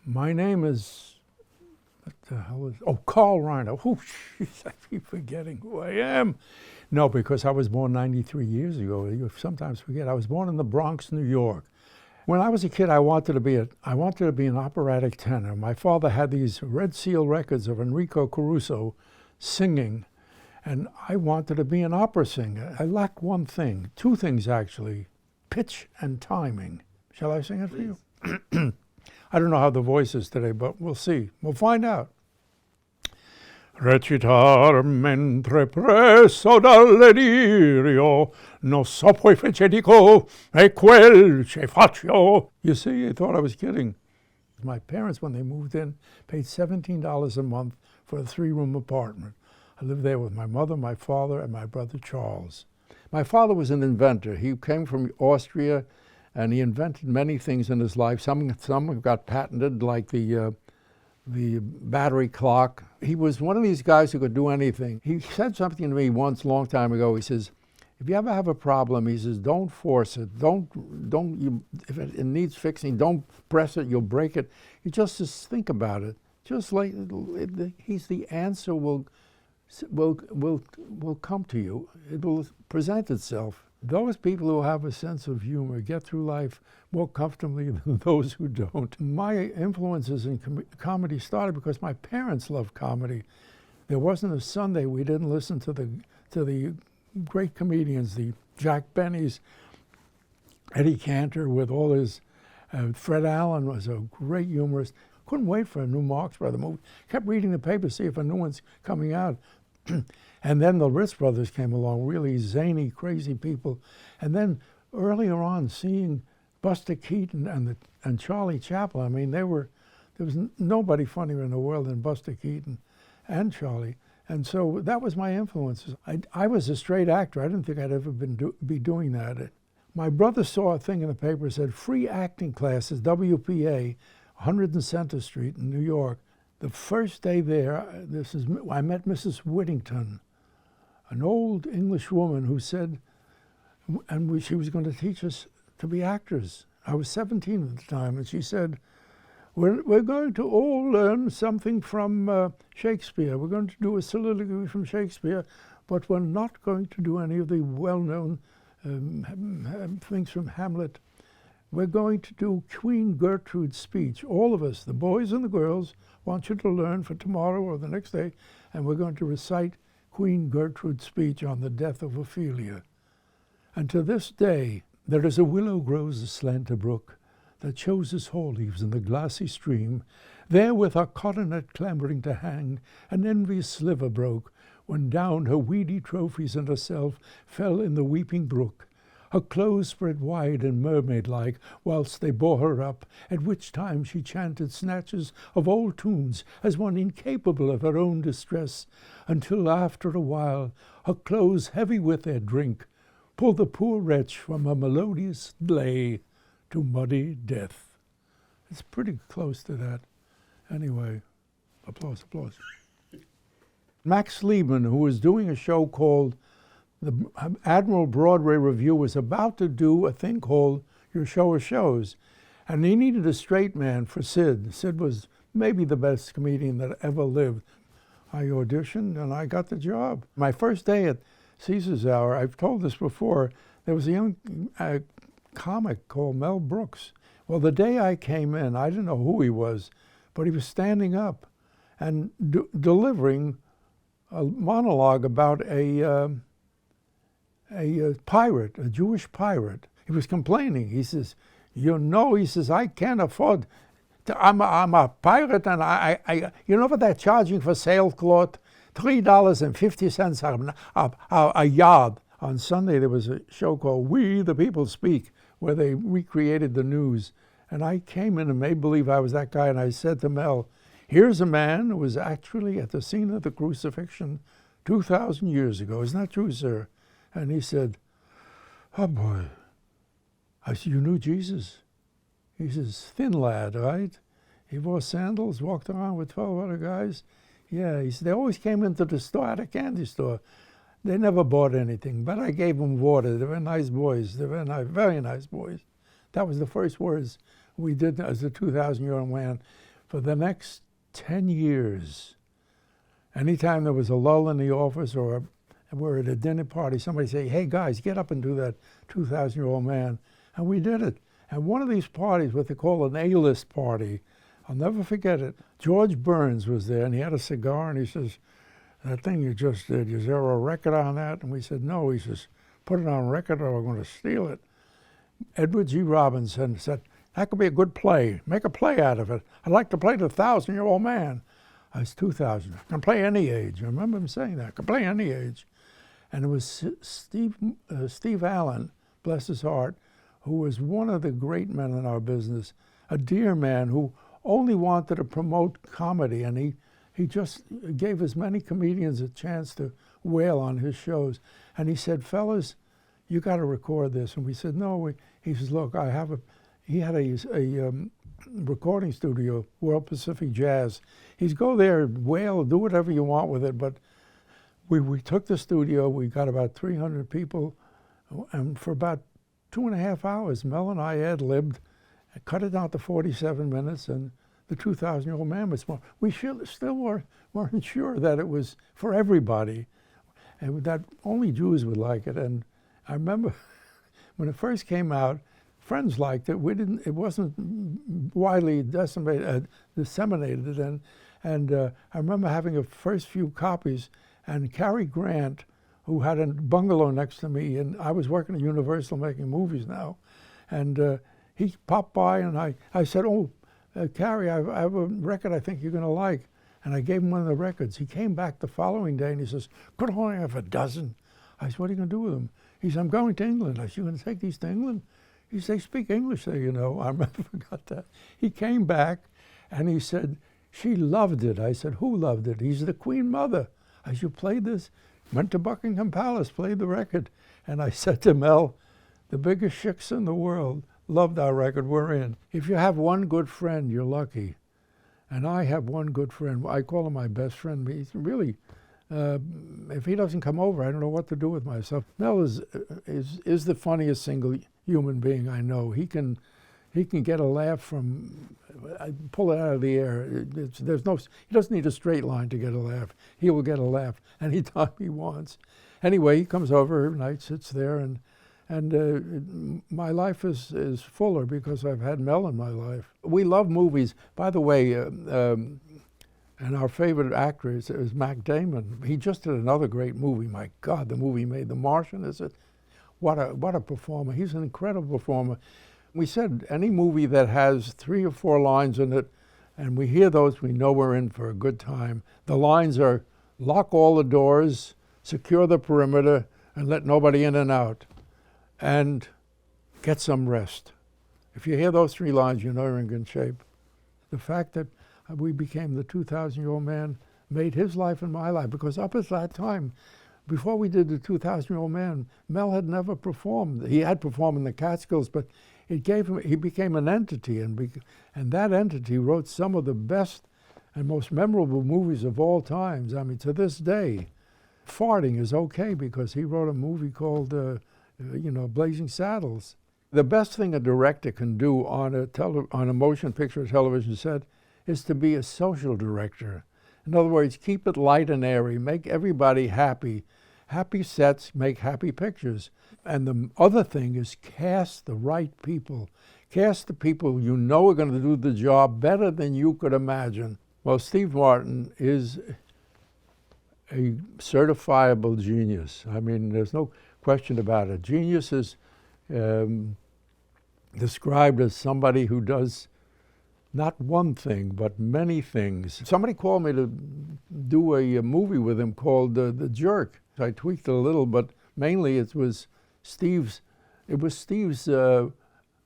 My name is, what the hell is, Carl Reiner. Oh, jeez, I keep forgetting who I am. No, because I was born 93 years ago. You sometimes forget. I was born in the Bronx, New York. When I was a kid, I wanted to be an operatic tenor. My father had these Red Seal records of Enrico Caruso singing, and I wanted to be an opera singer. I lacked one thing, two things actually, pitch and timing. Shall I sing it for you? I don't know how the voice is today, but we'll see. We'll find out. Recitar mentre presso dal delirio, non so poi fece dico, e quel che faccio. You see, I thought I was kidding. My parents, when they moved in, paid $17 a month for a 3-room apartment. I lived there with my mother, my father, and my brother Charles. My father was an inventor. He came from Austria, and he invented many things in his life. Some got patented, like the battery clock. He was one of these guys who could do anything. He said something to me once, a long time ago. He says, if you ever have a problem, he says, don't force it. If it needs fixing, don't press it, you'll break it. You just think about it. Just like the answer will come to you. It will present itself. Those people who have a sense of humor get through life more comfortably than those who don't. My influences in comedy started because my parents loved comedy. There wasn't a Sunday we didn't listen to the great comedians, the Jack Bennys, Eddie Cantor with all his, Fred Allen was a great humorist. Couldn't wait for a new Marx Brothers movie. Kept reading the paper to see if a new one's coming out. And then the Ritz Brothers came along, really zany, crazy people. And then earlier on, seeing Buster Keaton and Charlie Chaplin, I mean, there was nobody funnier in the world than Buster Keaton and Charlie. And so that was my influences. I was a straight actor. I didn't think I'd ever be doing that. My brother saw a thing in the paper that said free acting classes, WPA, 100 Center Street in New York. The first day there, I met Mrs. Whittington, an old English woman who said, she was going to teach us to be actors. I was 17 at the time, and she said, we're going to all learn something from Shakespeare. We're going to do a soliloquy from Shakespeare, but we're not going to do any of the well-known things from Hamlet. We're going to do Queen Gertrude's speech. All of us, the boys and the girls, want you to learn for tomorrow or the next day, and we're going to recite Queen Gertrude's speech on the death of Ophelia. And to this day, there is a willow grows aslant a brook that shows his haw leaves in the glassy stream. There with her coronet clambering to hang, an envious sliver broke, when down her weedy trophies and herself fell in the weeping brook. Her clothes spread wide and mermaid-like, whilst they bore her up, at which time she chanted snatches of old tunes, as one incapable of her own distress, until after a while, her clothes heavy with their drink, pulled the poor wretch from a melodious lay to muddy death. It's pretty close to that. Anyway, applause, applause. Max Liebman, who was doing a show called the Admiral Broadway Review, was about to do a thing called Your Show of Shows, and he needed a straight man for Sid. Sid was maybe the best comedian that ever lived. I auditioned and I got the job. My first day at Caesar's Hour, I've told this before, there was a young comic called Mel Brooks. Well, the day I came in, I didn't know who he was, but he was standing up and delivering a monologue about a pirate, a Jewish pirate. He was complaining. He says, he says, I can't afford, I'm a pirate, and I you know what they're charging for sailcloth? $3.50 a yard. On Sunday, there was a show called We the People Speak, where they recreated the news. And I came in and made believe I was that guy, and I said to Mel, here's a man who was actually at the scene of the crucifixion 2,000 years ago. Isn't that true, sir? And he said, oh boy. I said, you knew Jesus? He says, thin lad, right? He wore sandals, walked around with 12 other guys. Yeah, he said, they always came into the store, at a candy store. They never bought anything, but I gave them water. They were nice boys. They were very nice boys. That was the first words we did as a 2,000-year-old man. For the next 10 years, anytime there was a lull in the office or we're at a dinner party, somebody say, hey guys, get up and do that 2,000-year-old man. And we did it. And one of these parties, what they call an A-list party, I'll never forget it. George Burns was there, and he had a cigar, and he says, that thing you just did, is there a record on that? And we said, no. He says, put it on record or we're going to steal it. Edward G. Robinson said, that could be a good play. Make a play out of it. I'd like to play the 1,000-year-old man. I was 2,000. I can play any age. I remember him saying that. I can play any age. And it was Steve Allen, bless his heart, who was one of the great men in our business, a dear man who only wanted to promote comedy, and he just gave as many comedians a chance to wail on his shows. And he said, fellas, you got to record this. And we said, no. He says, look, he had a recording studio, World Pacific Jazz. He's go there, wail, do whatever you want with it. But we took the studio, we got about 300 people, and for about 2.5 hours, Mel and I ad-libbed, cut it down to 47 minutes, and the 2,000-year-old man was more. We still weren't sure that it was for everybody, and that only Jews would like it. And I remember when it first came out, friends liked it. It wasn't widely disseminated, and I remember having the first few copies. And Cary Grant, who had a bungalow next to me, and I was working at Universal making movies now, and he popped by, and I said, oh, Cary, I have a record I think you're going to like. And I gave him one of the records. He came back the following day, and he says, could I only have a dozen? I said, what are you going to do with them? He said, I'm going to England. I said, you're going to take these to England? He said, they speak English there, you know. I never forgot that. He came back, and he said, she loved it. I said, who loved it? He said, the Queen Mother. I said, you played this? Went to Buckingham Palace, played the record. And I said to Mel, the biggest chicks in the world loved our record, we're in. If you have one good friend, you're lucky. And I have one good friend. I call him my best friend. He's really, if he doesn't come over, I don't know what to do with myself. Mel is the funniest single human being I know. He can get a laugh from, pull it out of the air. He doesn't need a straight line to get a laugh. He will get a laugh anytime he wants. Anyway, he comes over every night, sits there, and my life is fuller because I've had Mel in my life. We love movies. By the way, and our favorite actor is Matt Damon. He just did another great movie. My God, the movie he made, The Martian, is it? What a performer. He's an incredible performer. We said any movie that has 3 or 4 lines in it, and we hear those, we know we're in for a good time. The lines are, lock all the doors, secure the perimeter, and let nobody in and out, and get some rest. If you hear those 3 lines, you know you're in good shape. The fact that we became the 2,000-year-old man made his life and my life, because up at that time, before we did the 2,000-year-old man, Mel had never performed. He had performed in the Catskills, but it gave him, he became an entity, and that entity wrote some of the best and most memorable movies of all times. I mean, to this day, farting is okay because he wrote a movie called, Blazing Saddles. The best thing a director can do on a motion picture or television set is to be a social director. In other words, keep it light and airy, make everybody happy. Happy sets make happy pictures. And the other thing is cast the right people. Cast the people you know are going to do the job better than you could imagine. Well, Steve Martin is a certifiable genius. I mean, there's no question about it. Genius is described as somebody who does not one thing, but many things. Somebody called me to do a movie with him called The Jerk. I tweaked it a little, but mainly it was Steve's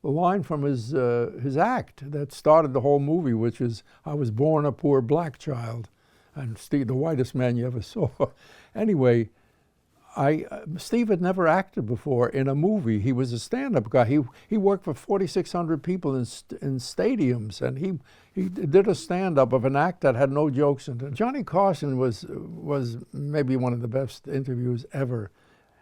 line from his act that started the whole movie, which is, I was born a poor black child, and Steve, the whitest man you ever saw. Anyway, Steve had never acted before in a movie. He was a stand-up guy. He worked for 4,600 people in stadiums, and he did a stand-up of an act that had no jokes in it. Johnny Carson was maybe one of the best interviews ever,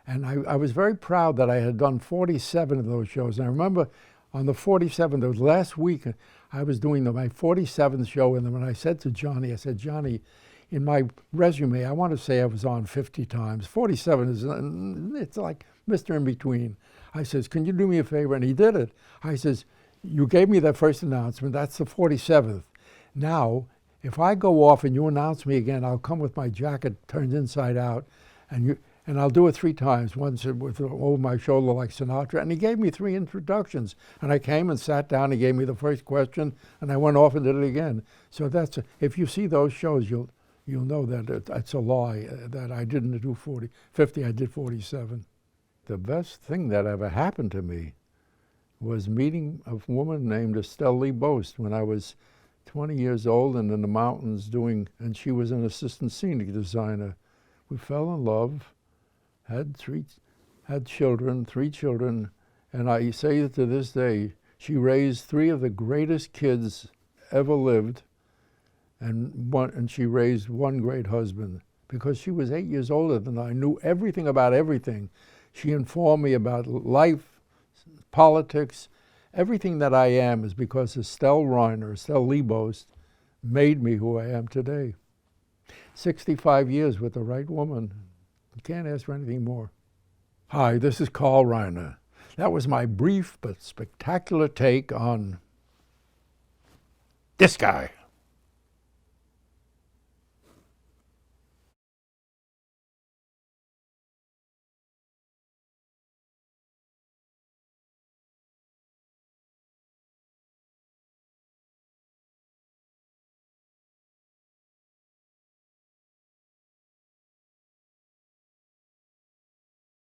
and I was very proud that I had done 47 of those shows. And I remember on the 47th, it was last week, I was doing my 47th show with them, and I said to Johnny, I said, Johnny, in my resume, I want to say I was on 50 times. 47 is, it's like Mr. In Between. I says, can you do me a favor? And he did it. I says, you gave me that first announcement, that's the 47th. Now, if I go off and you announce me again, I'll come with my jacket turned inside out, and I'll do it 3 times, once with over my shoulder like Sinatra. And he gave me 3 introductions. And I came and sat down, he gave me the first question, and I went off and did it again. So that's, if you see those shows, you'll know that it's a lie, that I didn't do 50, I did 47. The best thing that ever happened to me was meeting a woman named Estelle Lee Boast when I was 20 years old and in the mountains and she was an assistant scenic designer. We fell in love, had 3 children, and I say that to this day, she raised 3 of the greatest kids ever lived, and she raised 1 great husband. Because she was 8 years older than I, knew everything about everything. She informed me about life, politics. Everything that I am is because Estelle Lee Boast, made me who I am today. 65 years with the right woman. You can't ask for anything more. Hi, this is Carl Reiner. That was my brief but spectacular take on this guy.